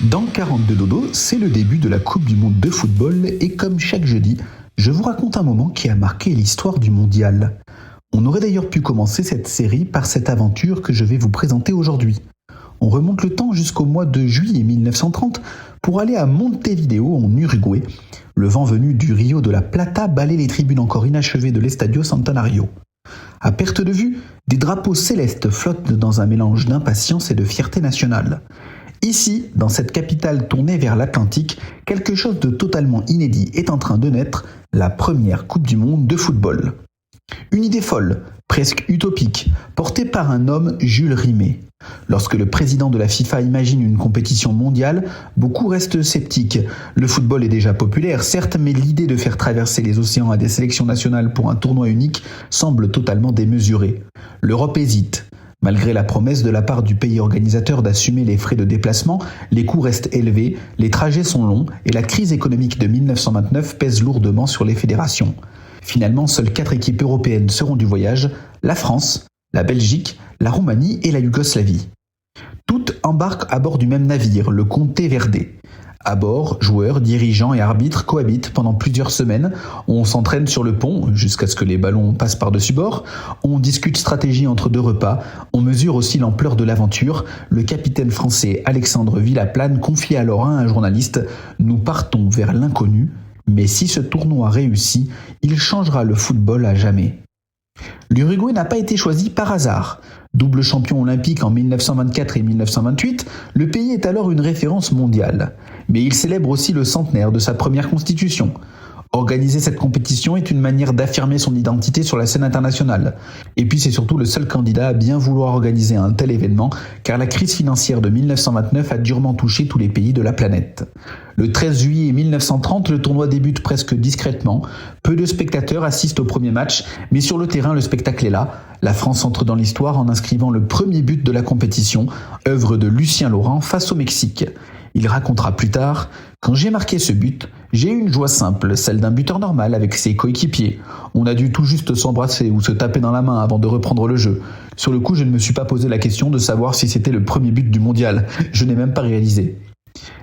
Dans 42 Dodo, c'est le début de la Coupe du Monde de football et comme chaque jeudi, je vous raconte un moment qui a marqué l'histoire du mondial. On aurait d'ailleurs pu commencer cette série par cette aventure que je vais vous présenter aujourd'hui. On remonte le temps jusqu'au mois de juillet 1930 pour aller à Montevideo en Uruguay. Le vent venu du Rio de la Plata balait les tribunes encore inachevées de l'Estadio Centenario. À perte de vue, des drapeaux célestes flottent dans un mélange d'impatience et de fierté nationale. Ici, dans cette capitale tournée vers l'Atlantique, quelque chose de totalement inédit est en train de naître, la première Coupe du Monde de football. Une idée folle, presque utopique, portée par un homme, Jules Rimet. Lorsque le président de la FIFA imagine une compétition mondiale, beaucoup restent sceptiques. Le football est déjà populaire, certes, mais l'idée de faire traverser les océans à des sélections nationales pour un tournoi unique semble totalement démesurée. L'Europe hésite. Malgré la promesse de la part du pays organisateur d'assumer les frais de déplacement, les coûts restent élevés, les trajets sont longs et la crise économique de 1929 pèse lourdement sur les fédérations. Finalement, seules 4 équipes européennes seront du voyage, la France, la Belgique, la Roumanie et la Yougoslavie. Toutes embarquent à bord du même navire, le Conte Verde. À bord, joueurs, dirigeants et arbitres cohabitent pendant plusieurs semaines. On s'entraîne sur le pont jusqu'à ce que les ballons passent par-dessus bord. On discute stratégie entre 2 repas. On mesure aussi l'ampleur de l'aventure. Le capitaine français Alexandre Villaplane confie alors à un journaliste « Nous partons vers l'inconnu, mais si ce tournoi réussit, il changera le football à jamais ». L'Uruguay n'a pas été choisi par hasard. Double champion olympique en 1924 et 1928, le pays est alors une référence mondiale. Mais il célèbre aussi le centenaire de sa première constitution. Organiser cette compétition est une manière d'affirmer son identité sur la scène internationale. Et puis c'est surtout le seul candidat à bien vouloir organiser un tel événement, car la crise financière de 1929 a durement touché tous les pays de la planète. Le 13 juillet 1930, le tournoi débute presque discrètement. Peu de spectateurs assistent au premier match, mais sur le terrain, le spectacle est là. La France entre dans l'histoire en inscrivant le premier but de la compétition, œuvre de Lucien Laurent face au Mexique. Il racontera plus tard « Quand j'ai marqué ce but, j'ai eu une joie simple, celle d'un buteur normal avec ses coéquipiers. On a dû tout juste s'embrasser ou se taper dans la main avant de reprendre le jeu. Sur le coup, je ne me suis pas posé la question de savoir si c'était le premier but du mondial. Je n'ai même pas réalisé. »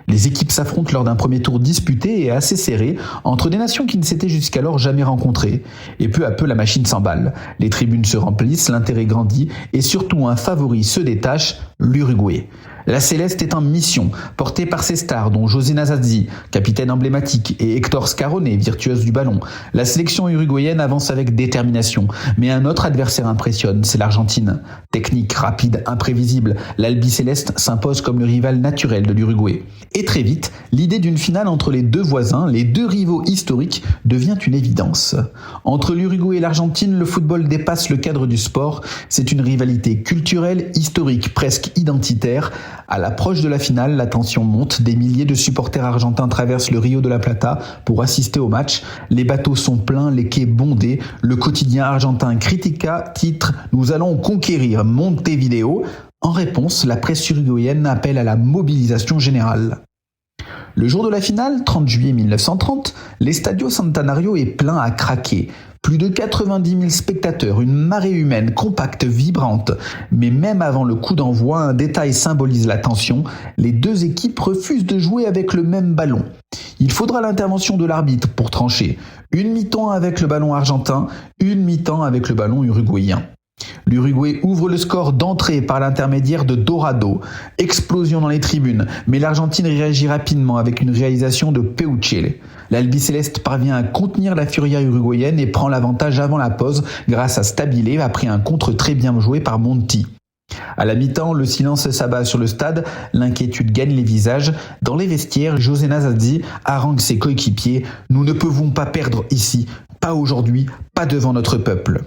Les équipes s'affrontent lors d'un premier tour disputé et assez serré entre des nations qui ne s'étaient jusqu'alors jamais rencontrées. Et peu à peu, la machine s'emballe. Les tribunes se remplissent, l'intérêt grandit et surtout un favori se détache, l'Uruguay. La Céleste est en mission, portée par ses stars dont José Nazazzi, capitaine emblématique, et Héctor Scarone, virtuose du ballon. La sélection uruguayenne avance avec détermination, mais un autre adversaire impressionne, c'est l'Argentine. Technique, rapide, imprévisible, l'Albicéleste s'impose comme le rival naturel de l'Uruguay. Et très vite, l'idée d'une finale entre les 2 voisins, les 2 rivaux historiques, devient une évidence. Entre l'Uruguay et l'Argentine, le football dépasse le cadre du sport. C'est une rivalité culturelle, historique, presque identitaire. À l'approche de la finale, la tension monte. Des milliers de supporters argentins traversent le Rio de la Plata pour assister au match. Les bateaux sont pleins, les quais bondés. Le quotidien argentin Critica titre « Nous allons conquérir Montevideo ». En réponse, la presse uruguayenne appelle à la mobilisation générale. Le jour de la finale, 30 juillet 1930, l'Estadio Centenario est plein à craquer. Plus de 90 000 spectateurs, une marée humaine compacte, vibrante. Mais même avant le coup d'envoi, un détail symbolise la tension. Les 2 équipes refusent de jouer avec le même ballon. Il faudra l'intervention de l'arbitre pour trancher. Une mi-temps avec le ballon argentin, une mi-temps avec le ballon uruguayen. L'Uruguay ouvre le score d'entrée par l'intermédiaire de Dorado. Explosion dans les tribunes, mais l'Argentine réagit rapidement avec une réalisation de Peuchele. L'Albicéleste parvient à contenir la furia uruguayenne et prend l'avantage avant la pause grâce à Stabile après un contre très bien joué par Monti. À la mi-temps, le silence s'abat sur le stade, l'inquiétude gagne les visages. Dans les vestiaires, José Nazazzi harangue ses coéquipiers « Nous ne pouvons pas perdre ici, pas aujourd'hui, pas devant notre peuple ».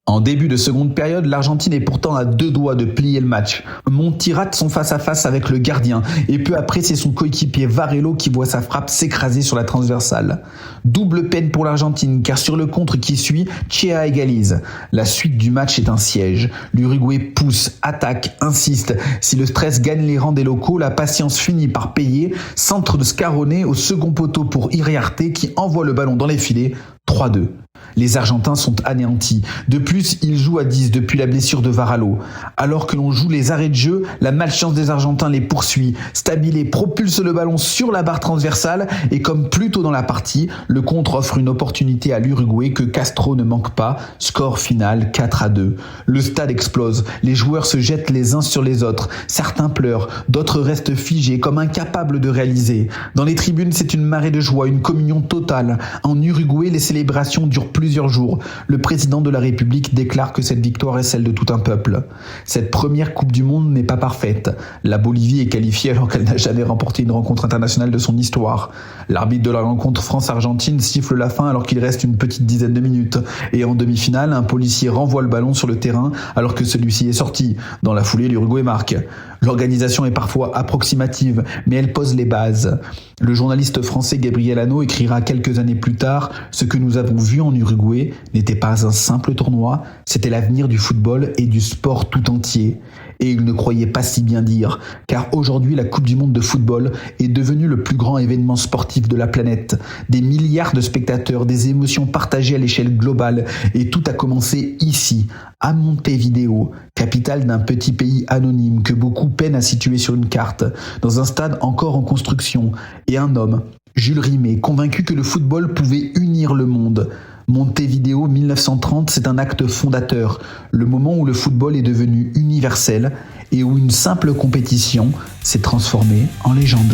En début de seconde période, l'Argentine est pourtant à 2 doigts de plier le match. Monti rate son face-à-face avec le gardien et peu après c'est son coéquipier Varelo qui voit sa frappe s'écraser sur la transversale. Double peine pour l'Argentine car sur le contre qui suit, Chea égalise. La suite du match est un siège. L'Uruguay pousse, attaque, insiste. Si le stress gagne les rangs des locaux, la patience finit par payer. Centre de Scarone au second poteau pour Iriarte qui envoie le ballon dans les filets. 3-2. Les Argentins sont anéantis. De plus, ils jouent à 10 depuis la blessure de Varallo. Alors que l'on joue les arrêts de jeu, la malchance des Argentins les poursuit. Stabile propulse le ballon sur la barre transversale et comme plus tôt dans la partie, le contre offre une opportunité à l'Uruguay que Castro ne manque pas. Score final 4-2. Le stade explose. Les joueurs se jettent les uns sur les autres. Certains pleurent, d'autres restent figés comme incapables de réaliser. Dans les tribunes, c'est une marée de joie, une communion totale. En Uruguay, les célébrations durent plusieurs jours. Le président de la République déclare que cette victoire est celle de tout un peuple. Cette première Coupe du Monde n'est pas parfaite. La Bolivie est qualifiée alors qu'elle n'a jamais remporté une rencontre internationale de son histoire. L'arbitre de la rencontre France-Argentine siffle la fin alors qu'il reste une petite dizaine de minutes. Et en demi-finale, un policier renvoie le ballon sur le terrain alors que celui-ci est sorti. Dans la foulée, l'Uruguay marque. L'organisation est parfois approximative, mais elle pose les bases. Le journaliste français Gabriel Hano écrira quelques années plus tard « Ce que nous avons vu en Uruguay n'était pas un simple tournoi, c'était l'avenir du football et du sport tout entier. » Et il ne croyait pas si bien dire, car aujourd'hui la Coupe du Monde de football est devenue le plus grand événement sportif de la planète. Des milliards de spectateurs, des émotions partagées à l'échelle globale, et tout a commencé ici, à Montevideo, capitale d'un petit pays anonyme que beaucoup peinent à situer sur une carte, dans un stade encore en construction, et un homme, Jules Rimet, convaincu que le football pouvait unir le monde. Montevideo 1930, c'est un acte fondateur, le moment où le football est devenu universel et où une simple compétition s'est transformée en légende.